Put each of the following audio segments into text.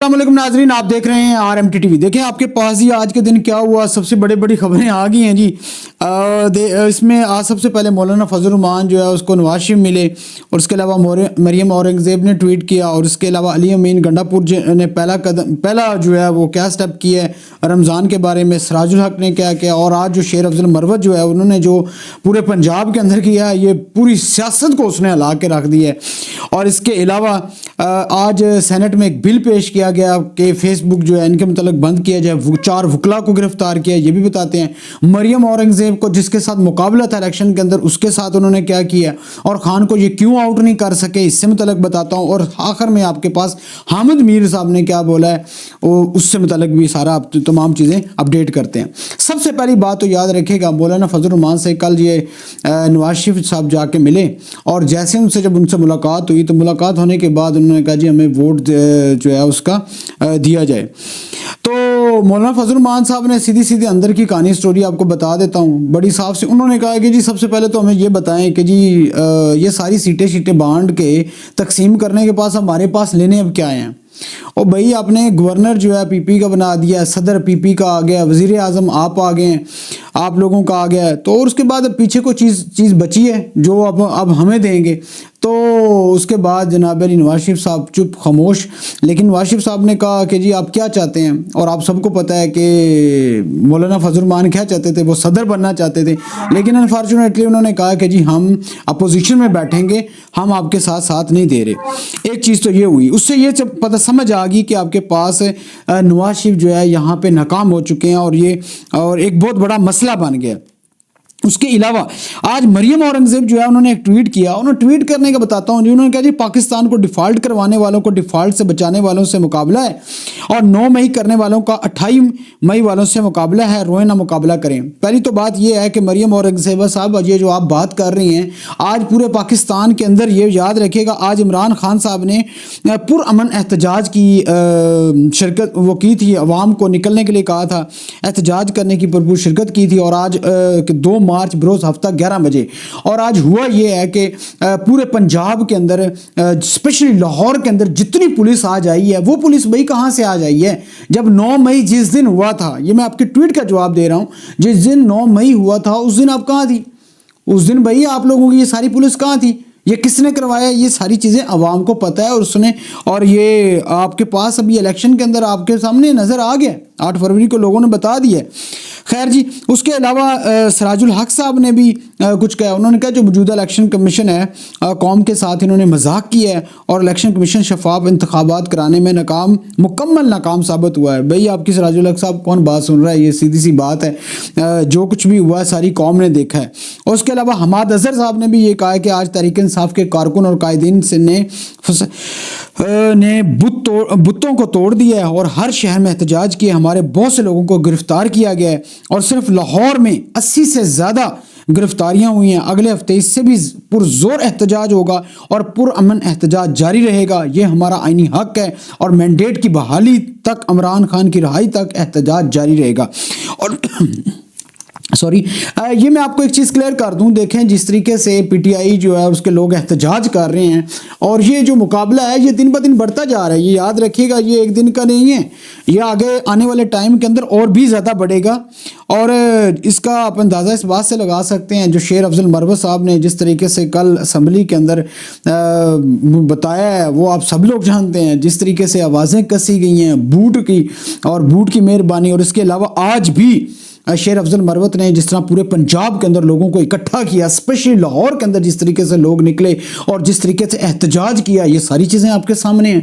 السلام علیکم ناظرین، آپ دیکھ رہے ہیں RMT TV۔ دیکھیں آپ کے پاس ہی آج کے دن کیا ہوا، سب سے بڑی خبریں آ گئی ہیں جی۔ اس میں آج سب سے پہلے مولانا فضل الرحمان جو ہے اس کو نواز شریف ملے، اور اس کے علاوہ مریم اورنگزیب نے ٹویٹ کیا، اور اس کے علاوہ علی امین گنڈا پور نے پہلا جو ہے وہ کیا سٹیپ کیا ہے رمضان کے بارے میں، سراج الحق نے کیا کیا، اور آج جو شیر افضل مروت جو ہے انہوں نے جو پورے پنجاب کے اندر کیا ہے، یہ پوری سیاست کو اس نے ہلا کے رکھ دیا ہے۔ اور اس کے علاوہ آج سینٹ میں ایک بل پیش کیا گیا کہ فیس بک جو ہے ان کے متعلق بند کیا جائے، 4 وکلا کو گرفتار کیا، یہ بھی بتاتے ہیں۔ مریم اورنگزیب کو جس کے ساتھ مقابلہ تھا الیکشن کے اندر، اس کے ساتھ انہوں نے کیا کیا، اور خان کو یہ کیوں آؤٹ نہیں کر سکے، اس سے متعلق بتاتا ہوں۔ اور آخر میں آپ کے پاس حامد میر صاحب نے کیا بولا ہے، اس سے متعلق بھی سارا تمام چیزیں اپڈیٹ کرتے ہیں۔ سب سے پہلی بات تو یاد رکھے گا، مولانا فضل الرحمان سے کل یہ نواز شریف صاحب جا کے ملے، اور جیسے جب ان سے ملاقات ہوئی تو ملاقات ہونے کے بعد انہوں نے کہا جی ہمیں ووٹ جو ہے اس کا دیا جائے۔ تو مولانا فضل الرحمان صاحب نے سیدھی اندر کی کہانی سٹوری آپ کو بتا دیتا ہوں بڑی صاف سے۔ انہوں نے کہا کہ جی سب سے پہلے تو ہمیں یہ بتائیں کہ جی یہ ساری سیٹیں بانٹ کے تقسیم کرنے کے پاس ہمارے پاس لینے اب کیا ہیں؟ اور بھائی آپ نے گورنر جو ہے پی پی کا بنا دیا، صدر پی پی کا آ گیا، وزیر اعظم آپ آ گئے ہیں، آپ لوگوں کا آ گیا ہے، تو اور اس کے بعد اب پیچھے کوئی چیز بچی ہے جو اب ہمیں دیں گے؟ تو اس کے بعد جناب علی نواز شریف صاحب چپ خاموش، لیکن نواز شریف صاحب نے کہا کہ جی آپ کیا چاہتے ہیں؟ اور آپ سب کو پتہ ہے کہ مولانا فضل الرحمان کیا چاہتے تھے، وہ صدر بننا چاہتے تھے، لیکن انفارچونیٹلی انہوں نے کہا کہ جی ہم اپوزیشن میں بیٹھیں گے، ہم آپ کے ساتھ نہیں دے رہے۔ ایک چیز تو یہ ہوئی، اس سے یہ پتہ سمجھ آ گئی کہ آپ کے پاس نواز شریف جو ہے یہاں پہ ناکام ہو چکے ہیں، اور ایک بہت بڑا مسئلہ بن گیا۔ اس کے علاوہ آج مریم اورنگزیب جو ہے انہوں نے ایک ٹویٹ کیا، انہوں نے ٹویٹ کرنے کا بتاتا ہوں جی، انہوں نے کہا جی پاکستان کو ڈیفالٹ کروانے والوں کو ڈیفالٹ سے بچانے والوں سے مقابلہ ہے، اور 9 مئی کرنے والوں کا 28 مئی والوں سے مقابلہ ہے، روئیں نہ مقابلہ کریں۔ پہلی تو بات یہ ہے کہ مریم اورنگزیب صاحب یہ جو آپ بات کر رہی ہیں، آج پورے پاکستان کے اندر یہ یاد رکھیے گا، آج عمران خان صاحب نے پرامن احتجاج کی شرکت وہ کی تھی، عوام کو نکلنے کے لیے کہا تھا، احتجاج کرنے کی بھرپور شرکت کی تھی، اور آج 2 مارچ بروز ہفتہ 11 بجے، اور آج ہوا یہ ہے کہ پورے پنجاب کے اندر اسپیشلی لاہور کے اندر جتنی پولیس آ جائی ہے، وہ پولیس بھائی کہاں سے آ جائی ہے؟ جب 9 مئی جس دن ہوا تھا، یہ میں آپ کے ٹویٹ کا جواب دے رہا ہوں، جس دن 9 مئی ہوا تھا اس دن آپ کہاں تھی؟ اس دن بھائی آپ لوگوں کی یہ ساری پولیس کہاں تھی؟ یہ کس نے کروایا؟ یہ ساری چیزیں عوام کو پتہ ہے، اور اس نے، اور یہ آپ کے پاس ابھی الیکشن کے اندر آپ کے سامنے نظر آ گیا، 8 فروری کو لوگوں نے بتا دیا ہے۔ خیر جی، اس کے علاوہ سراج الحق صاحب نے بھی کچھ کہا، انہوں نے کہا جو موجودہ الیکشن کمیشن ہے قوم کے ساتھ انہوں نے مذاق کیا ہے، اور الیکشن کمیشن شفاف انتخابات کرانے میں مکمل ناکام ثابت ہوا ہے۔ بھئی آپ کی سراج الحق صاحب کون بات سن رہا ہے؟ یہ سیدھی سی بات ہے، جو کچھ بھی ہوا ہے ساری قوم نے دیکھا ہے۔ اور اس کے علاوہ حماد اظہر صاحب نے بھی یہ کہا ہے کہ آج تحریک انصاف کے کارکن اور قائدین نے بتوں کو توڑ دیا ہے، اور ہر شہر میں احتجاج کیا، ہمارے بہت سے لوگوں کو گرفتار کیا گیا ہے، اور صرف لاہور میں 80 سے زیادہ گرفتاریاں ہوئی ہیں۔ اگلے ہفتے اس سے بھی پرزور احتجاج ہوگا، اور پرامن احتجاج جاری رہے گا، یہ ہمارا آئینی حق ہے، اور مینڈیٹ کی بحالی تک، عمران خان کی رہائی تک احتجاج جاری رہے گا۔ اور یہ میں آپ کو ایک چیز کلیئر کر دوں، دیکھیں جس طریقے سے پی ٹی آئی جو ہے اس کے لوگ احتجاج کر رہے ہیں، اور یہ جو مقابلہ ہے یہ دن بہ دن بڑھتا جا رہا ہے، یہ یاد رکھیے گا، یہ ایک دن کا نہیں ہے، یہ آگے آنے والے ٹائم کے اندر اور بھی زیادہ بڑھے گا۔ اور اس کا آپ اندازہ اس بات سے لگا سکتے ہیں، جو شیر افضل مروت صاحب نے جس طریقے سے کل اسمبلی کے اندر بتایا ہے، وہ آپ سب لوگ جانتے ہیں، جس طریقے سے آوازیں کسی گئی ہیں بوٹ کی، اور بوٹ کی مہربانی، اور اس کے علاوہ آج بھی شیر افضل مروت نے جس طرح پورے پنجاب کے اندر لوگوں کو اکٹھا کیا، اسپیشلی لاہور کے اندر جس طریقے سے لوگ نکلے اور جس طریقے سے احتجاج کیا، یہ ساری چیزیں آپ کے سامنے ہیں،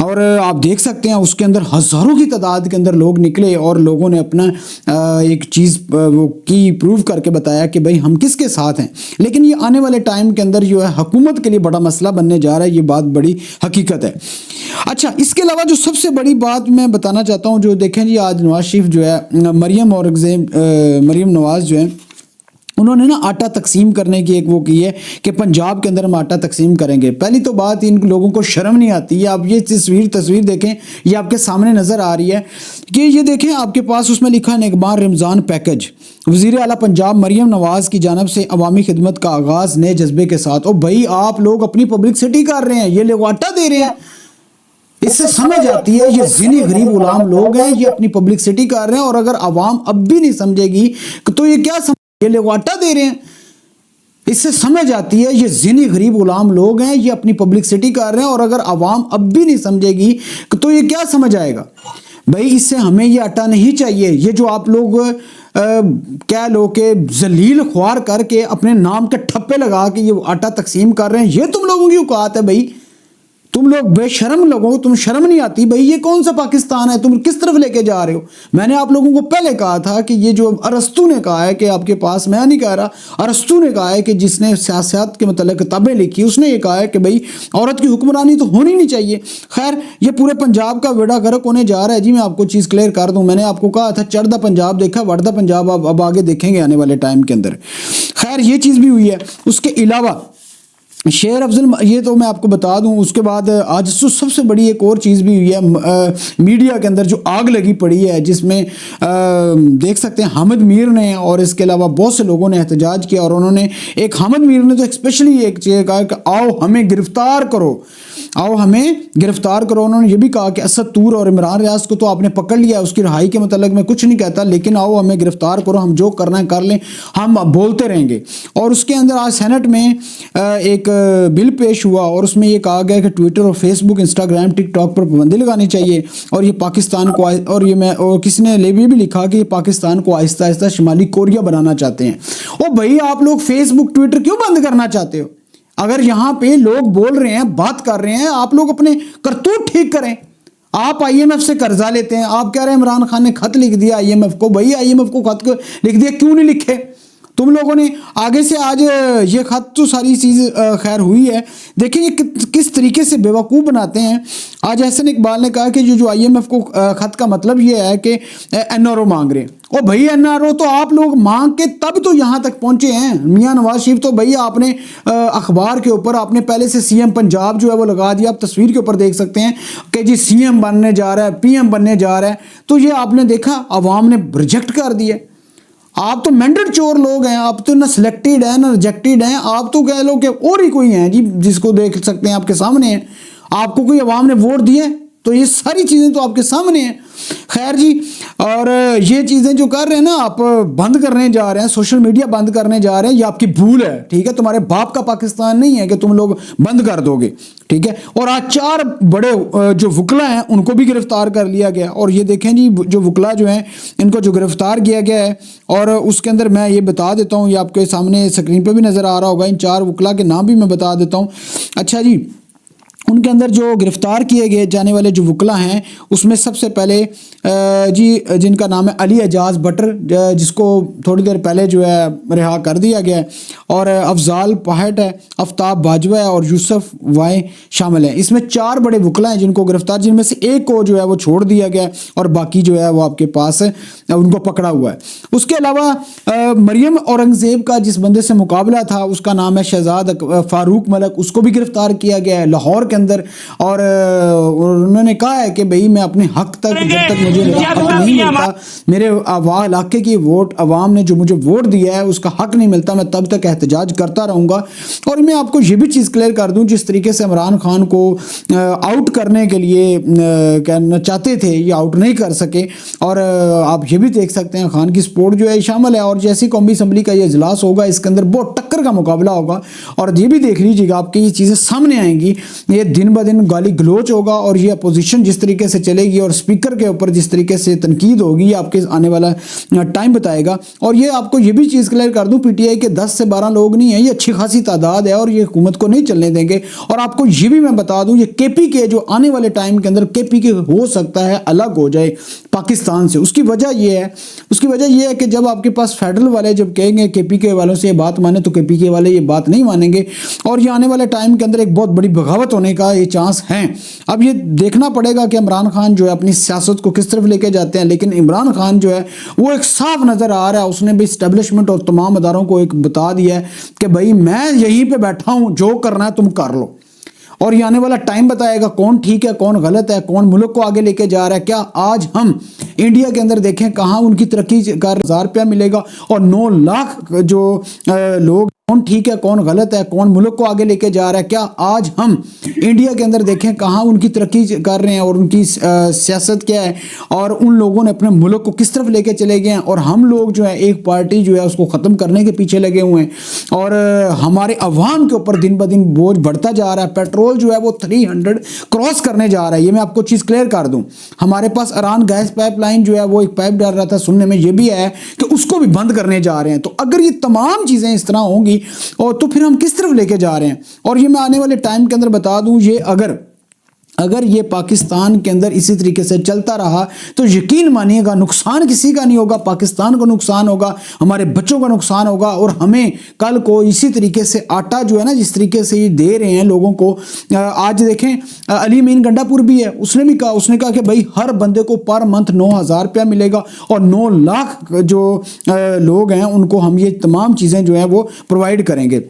اور آپ دیکھ سکتے ہیں اس کے اندر ہزاروں کی تعداد کے اندر لوگ نکلے، اور لوگوں نے اپنا ایک چیز وہ کی پروو کر کے بتایا کہ بھائی ہم کس کے ساتھ ہیں۔ لیکن یہ آنے والے ٹائم کے اندر جو ہے حکومت کے لیے بڑا مسئلہ بننے جا رہا ہے، یہ بات بڑی حقیقت ہے۔ اچھا، اس کے علاوہ جو سب سے بڑی بات میں بتانا چاہتا ہوں، جو دیکھیں جی آج نواز شریف جو ہے مریم نواز جو ہے انہوں نے نا آٹا تقسیم کرنے کی ایک وہ کی ہے کہ پنجاب کے اندر ہم آٹا تقسیم کریں گے۔ پہلی تو بات ان لوگوں کو شرم نہیں آتی ہے۔ آپ یہ تصویر دیکھیں، یہ آپ کے سامنے نظر آ رہی ہے کہ یہ دیکھیں آپ کے پاس اس میں لکھا ہے نگبان رمضان پیکج، وزیر اعلیٰ پنجاب مریم نواز کی جانب سے عوامی خدمت کا آغاز نئے جذبے کے ساتھ۔ اور بھائی آپ لوگ اپنی پبلسٹی کر رہے ہیں، یہ لوگ آٹا دے رہے ہیں، اس سے سمجھ آتی ہے یہ ذہنی غریب غلام لوگ ہیں، یہ اپنی پبلکسٹی کر رہے ہیں، اور اگر عوام اب بھی نہیں سمجھے گی تو یہ کیا سمجھ، یہ لوگ آٹا دے رہے ہیں۔ اس سے سمجھ آتی ہے یہ ذہنی غریب غلام لوگ ہیں، یہ اپنی پبلکسٹی کر رہے ہیں، اور اگر عوام اب بھی نہیں سمجھے گی تو یہ کیا سمجھ آئے گا بھائی۔ اس سے ہمیں یہ آٹا نہیں چاہیے، یہ جو آپ لوگ کہہ لو کہ ذلیل خوار کر کے اپنے نام کے ٹھپے لگا کے یہ آٹا تقسیم کر رہے ہیں، یہ تم لوگوں کی اوقات ہے بھائی؟ تم لوگ بے شرم لوگوں، تم شرم نہیں آتی بھائی؟ یہ کون سا پاکستان ہے؟ تم کس طرف لے کے جا رہے ہو؟ میں نے آپ لوگوں کو پہلے کہا تھا کہ یہ جو ارسطو نے کہا ہے کہ آپ کے پاس، میں نہیں کہہ رہا، ارسطو نے کہا ہے کہ جس نے سیاست کے متعلق کتابیں لکھی، اس نے یہ کہا ہے کہ بھائی عورت کی حکمرانی تو ہونی نہیں چاہیے۔ خیر یہ پورے پنجاب کا بیڑا غرق ہونے جا رہا ہے جی۔ میں آپ کو چیز کلیئر کر دوں، میں نے آپ کو کہا تھا چڑھتا پنجاب دیکھا، وڑھتا پنجاب اب آگے دیکھیں گے آنے والے ٹائم کے اندر۔ خیر یہ چیز بھی ہوئی ہے۔ اس کے علاوہ شیر افضل، یہ تو میں آپ کو بتا دوں، اس کے بعد آج سب سے بڑی ایک اور چیز بھی ہوئی ہے میڈیا کے اندر، جو آگ لگی پڑی ہے، جس میں دیکھ سکتے ہیں حامد میر نے اور اس کے علاوہ بہت سے لوگوں نے احتجاج کیا، اور انہوں نے حامد میر نے تو اسپیشلی ایک چیز کہا کہ آؤ ہمیں گرفتار کرو، آؤ ہمیں گرفتار کرو۔ انہوں نے یہ بھی کہا کہ اسد طور اور عمران ریاض کو تو آپ نے پکڑ لیا، اس کی رہائی کے متعلق میں کچھ نہیں کہتا، لیکن آؤ ہمیں گرفتار کرو، ہم جو کرنا ہے کر لیں، ہم بولتے رہیں گے۔ اور اس کے اندر آج سینٹ میں ایک بل پیش ہوا، اور اس میں یہ کہا گیا کہ ٹویٹر اور فیس بک، انسٹاگرام، ٹک ٹاک پر پابندی لگانی چاہیے، اور یہ پاکستان کو، اور کسی نے یہ بھی لکھا کہ یہ پاکستان کو آہستہ آہستہ شمالی کوریا بنانا چاہتے ہیں۔ او بھائی آپ لوگ فیس بک ٹویٹر کیوں بند کرنا چاہتے ہو؟ اگر یہاں پہ لوگ بول رہے ہیں، بات کر رہے ہیں، آپ لوگ اپنے کرتوت ٹھیک کریں۔ آپ آئی ایم ایف سے قرضہ لیتے ہیں، آپ کہہ رہے ہیں عمران خان نے خط لکھ دیا آئی ایم ایف کو، بھائی آئی ایم ایف کو خط لکھ دیا، کیوں نہیں لکھے تم لوگوں نے آگے سے؟ آج یہ خط تو ساری چیز خیر ہوئی ہے، دیکھیں یہ کس طریقے سے بیوقوف بناتے ہیں۔ آج احسن اقبال نے کہا کہ جو آئی ایم ایف کو خط کا مطلب یہ ہے کہ این آر او مانگ رہے ہیں۔ او بھائی این آر او تو آپ لوگ مانگ کے تب تو یہاں تک پہنچے ہیں۔ میاں نواز شریف تو بھائی آپ نے اخبار کے اوپر آپ نے پہلے سے سی ایم پنجاب جو ہے وہ لگا دیا، آپ تصویر کے اوپر دیکھ سکتے ہیں کہ جی سی ایم بننے جا رہا ہے، پی ایم بننے جا رہا ہے، تو یہ آپ نے دیکھا عوام نے ریجیکٹ کر دیا۔ آپ تو مینڈیٹ چور لوگ ہیں، آپ تو نہ سلیکٹڈ ہیں نہ ریجیکٹڈ ہیں، آپ تو کہہ لو کہ اور ہی کوئی ہیں جی، جس کو دیکھ سکتے ہیں آپ کے سامنے ہیں۔ آپ کو کوئی عوام نے ووٹ دیے تو یہ ساری چیزیں تو آپ کے سامنے ہیں۔ خیر جی، اور یہ چیزیں جو کر رہے ہیں نا آپ، بند کرنے جا رہے ہیں، سوشل میڈیا بند کرنے جا رہے ہیں، یہ آپ کی بھول ہے، ٹھیک ہے؟ تمہارے باپ کا پاکستان نہیں ہے کہ تم لوگ بند کر دو گے، ٹھیک ہے؟ اور آج 4 بڑے جو وکلا ہیں ان کو بھی گرفتار کر لیا گیا، اور یہ دیکھیں جی جو وکلا جو ہیں ان کو جو گرفتار کیا گیا ہے، اور اس کے اندر میں یہ بتا دیتا ہوں، یہ آپ کے سامنے اسکرین پہ بھی نظر آ رہا ہوگا، ان 4 وکلا کے نام بھی میں بتا دیتا ہوں۔ اچھا جی، ان کے اندر جو گرفتار کیے گئے جانے والے جو وکلا ہیں، اس میں سب سے پہلے جی جن کا نام ہے علی اعجاز بٹر، جس کو تھوڑی دیر پہلے جو ہے رہا کر دیا گیا ہے، اور افضال پاہٹ ہے، آفتاب باجوہ ہے، اور یوسف وائے شامل ہیں۔ اس میں 4 بڑے وکلا ہیں جن کو گرفتار، جن میں سے ایک کو جو ہے وہ چھوڑ دیا گیا ہے، اور باقی جو ہے وہ آپ کے پاس ان کو پکڑا ہوا ہے۔ اس کے علاوہ مریم اورنگزیب کا جس بندے سے مقابلہ تھا، اس کا نام ہے شہزاد فاروق ملک، اس کو بھی گرفتار کیا گیا ہے لاہور کے اندر، اور انہوں نے کہا ہے کہ بھئی میں اپنے حق تک، جب تک مجھے میرا حق نہیں ملتا، میرے علاقے کی ووٹ، عوام نے جو مجھے ووٹ دیا ہے اس کا حق نہیں ملتا، میں تب تک احتجاج کرتا رہوں گا۔ اور میں آپ کو یہ بھی چیز کلیئر کر دوں، جس طریقے سے عمران خان کو آؤٹ کرنے کے لیے کہنا چاہتے تھے، یہ آؤٹ نہیں کر سکے، اور آپ یہ بھی دیکھ سکتے ہیں خان کی سپورٹ جو ہے شامل ہے، اور جیسی قومی اسمبلی کا یہ اجلاس ہوگا اس کے اندر بہت ٹکر کا مقابلہ ہوگا، اور یہ بھی دیکھ لیجیے گا آپ کی یہ چیزیں سامنے آئیں گی، یہ دن بہ دن گالی گلوچ ہوگا، اور یہ اپوزیشن جس طریقے سے چلے گی اور اسپیکر کے اوپر جس طریقے سے تنقید ہوگی، یہ آپ کے آنے والا ٹائم بتائے گا۔ اور یہ آپ کو یہ بھی چیز کلیئر کر دوں، پی ٹی آئی کے 10 سے 12 لوگ نہیں ہیں، یہ اچھی خاصی تعداد ہے، اور یہ حکومت کو نہیں چلنے دیں گے۔ اور آپ کو یہ بھی میں بتا دوں، یہ کے پی کے جو آنے والے ٹائم کے اندر کے پی کے ہو سکتا ہے الگ ہو جائے پاکستان سے۔ اس کی وجہ یہ ہے کہ جب آپ کے پاس فیڈرل والے جب کہیں گے کے پی کے والوں سے یہ بات مانے، تو کے پی کے والے یہ بات نہیں مانیں گے، اور یہ آنے والے ٹائم کے اندر ایک بہت بڑی بغاوت ہونے کا یہ چانس ہیں۔ اب یہ دیکھنا پڑے گا کہ عمران خان جو ہے اپنی سیاست کو کس طرف لے کے جاتے ہیں، لیکن عمران خان جو ہے وہ ایک صاف نظر آ رہا ہے، اس نے بھی اسٹیبلشمنٹ اور تمام اداروں کو ایک بتا دیا ہے کہ بھائی میں یہیں پہ بیٹھا ہوں، جو کرنا ہے تم کر لو، اور یہ آنے والا ٹائم بتائے گا کون ٹھیک ہے کون غلط ہے، کون ملک کو آگے لے کے جا رہا ہے۔ کیا آج ہم انڈیا کے اندر دیکھیں کہاں ان کی ترقی کا 1000 روپیہ ملے گا، اور 9 لاکھ جو لوگ کون ٹھیک ہے کون غلط ہے, کون ملک کو آگے لے کے جا رہا ہے. کیا آج ہم انڈیا کے اندر دیکھیں کہاں ان کی ترقی کر رہے ہیں اور ان کی سیاست کیا ہے, اور ان لوگوں نے اپنے ملک کو کس طرف لے کے چلے گئے ہیں, اور ہم لوگ جو ہے ایک پارٹی جو ہے اس کو ختم کرنے کے پیچھے لگے ہوئے ہیں, اور ہمارے عوام کے اوپر دن بدن بوجھ بڑھتا جا رہا ہے. پیٹرول جو ہے وہ 300 کراس کرنے جا رہا ہے. یہ میں آپ کو چیز کلیئر کر دوں. ہمارے پاس ایران گیس پائپ لائن جو ہے وہ ایک پائپ ڈال رہا تھا, سننے میں یہ بھی ہے کہ اس کو بھی بند کرنے جا رہے ہیں. تو اگر یہ تمام چیزیں اس طرح ہوں گی اور تو پھر ہم کس طرف لے کے جا رہے ہیں. اور یہ میں آنے والے ٹائم کے اندر بتا دوں, یہ اگر یہ پاکستان کے اندر اسی طریقے سے چلتا رہا تو یقین مانیے گا نقصان کسی کا نہیں ہوگا, پاکستان کو نقصان ہوگا, ہمارے بچوں کا نقصان ہوگا. اور ہمیں کل کو اسی طریقے سے آٹا جو ہے نا جس طریقے سے یہ دے رہے ہیں لوگوں کو, آج دیکھیں علی امین گنڈا پور بھی ہے, اس نے کہا کہ بھائی ہر بندے کو پر منتھ 9,000 روپیہ ملے گا اور 9 لاکھ جو لوگ ہیں ان کو ہم یہ تمام چیزیں جو ہیں وہ پرووائڈ کریں گے.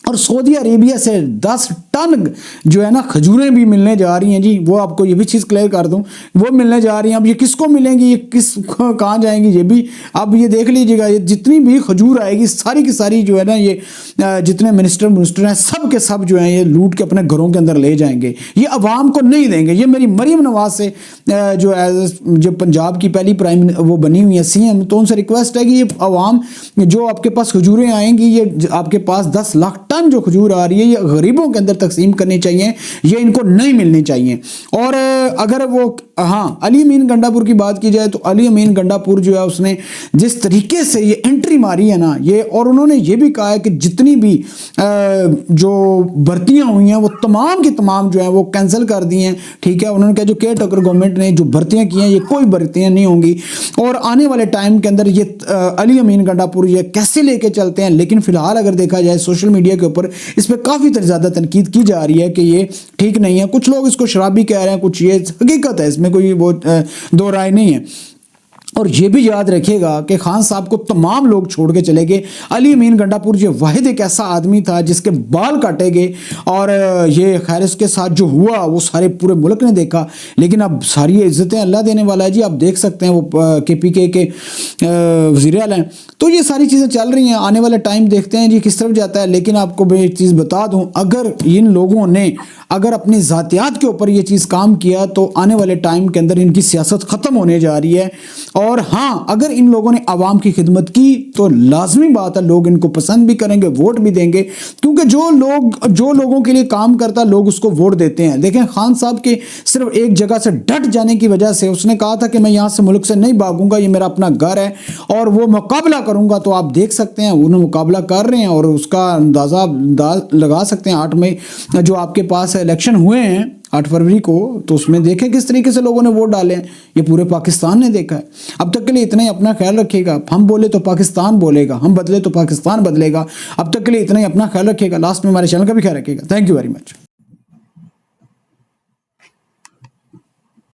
اور سعودی عربیہ سے 10 ٹن جو ہے نا کھجوریں بھی ملنے جا رہی ہیں جی. وہ آپ کو یہ بھی چیز کلیئر کر دوں, وہ ملنے جا رہی ہیں. اب یہ کس کو ملیں گی, یہ کہاں جائیں گی, یہ بھی اب یہ دیکھ لیجیے گا. یہ جتنی بھی کھجور آئے گی ساری کی ساری جو ہے نا یہ جتنے منسٹر ہیں سب کے سب جو ہیں یہ لوٹ کے اپنے گھروں کے اندر لے جائیں گے. یہ عوام کو نہیں دیں گے. یہ میری مریم نواز سے جو پنجاب کی پہلی وہ بنی ہوئی ہے CM, تو ان سے ریکویسٹ ہے کہ یہ عوام جو آپ کے پاس کھجوریں آئیں گی, یہ آپ کے پاس 10 لاکھ ٹن جو کھجور آ رہی ہے یہ غریبوں کے اندر تقسیم کرنی چاہیے, یہ ان کو نہیں ملنی چاہیے. اور اگر وہ علی امین گنڈا پور کی بات کی جائے تو علی امین گنڈا پور جو ہے اس نے جس طریقے سے یہ انٹری ماری ہے نا یہ, اور انہوں نے یہ بھی کہا ہے کہ جتنی بھی جو بھرتیاں ہوئی ہیں وہ تمام کی تمام جو ہیں وہ کینسل کر دی ہیں. ٹھیک ہے, انہوں نے کہا جو کیئر ٹیکر گورنمنٹ نے جو بھرتیاں کی ہیں یہ کوئی بھرتیاں نہیں ہوں گی, اور آنے والے ٹائم کے اندر یہ علی امین گنڈا پور یہ کیسے لے کے چلتے ہیں. لیکن فی الحال اگر دیکھا جائے سوشل میڈیا کے اوپر اس پہ کافی زیادہ تنقید کی جا رہی ہے کہ یہ ٹھیک نہیں ہے. کچھ لوگ اس کو شرابی کہہ رہے ہیں, کچھ یہ حقیقت ہے, اس میں کوئی وہ دو رائے نہیں ہے. اور یہ بھی یاد رکھے گا کہ خان صاحب کو تمام لوگ چھوڑ کے چلے گئے. علی امین گنڈا پور یہ واحد ایک ایسا آدمی تھا جس کے بال کاٹے گئے, اور یہ خیر اس کے ساتھ جو ہوا وہ سارے پورے ملک نے دیکھا. لیکن اب ساری عزتیں اللہ دینے والا ہے جی. آپ دیکھ سکتے ہیں وہ KPK کے وزیر اعلیٰ ہیں. تو یہ ساری چیزیں چل رہی ہیں, آنے والا ٹائم دیکھتے ہیں جی کس طرف جاتا ہے. لیکن آپ کو میں ایک چیز بتا دوں, اگر ان لوگوں نے اپنی ذاتیات کے اوپر یہ چیز کام کیا تو آنے والے ٹائم کے اندر ان کی سیاست ختم ہونے جا رہی ہے. اور ہاں اگر ان لوگوں نے عوام کی خدمت کی تو لازمی بات ہے لوگ ان کو پسند بھی کریں گے, ووٹ بھی دیں گے, کیونکہ جو لوگوں کے لیے کام کرتا لوگ اس کو ووٹ دیتے ہیں. دیکھیں خان صاحب کے صرف ایک جگہ سے ڈٹ جانے کی وجہ سے, اس نے کہا تھا کہ میں یہاں سے ملک سے نہیں بھاگوں گا, یہ میرا اپنا گھر ہے اور وہ مقابلہ کروں گا. تو آپ دیکھ سکتے ہیں انہوں مقابلہ کر رہے ہیں اور اس کا اندازہ لگا سکتے ہیں 8 مئی جو آپ کے پاس الیکشن ہوئے ہیں 8 فروری کو, تو اس میں دیکھیں کس طریقے سے لوگوں نے ووٹ ڈالے ہیں. یہ پورے پاکستان نے دیکھا ہے. اب تک کے لیے اتنا ہی, اپنا خیال رکھیے گا. ہم بولے تو پاکستان بولے گا, ہم بدلے تو پاکستان بدلے گا. اب تک کے لیے اتنا ہی, اپنا خیال رکھیے گا. لاسٹ میں ہمارے چینل کا بھی خیال رکھیے گا. Thank you very much.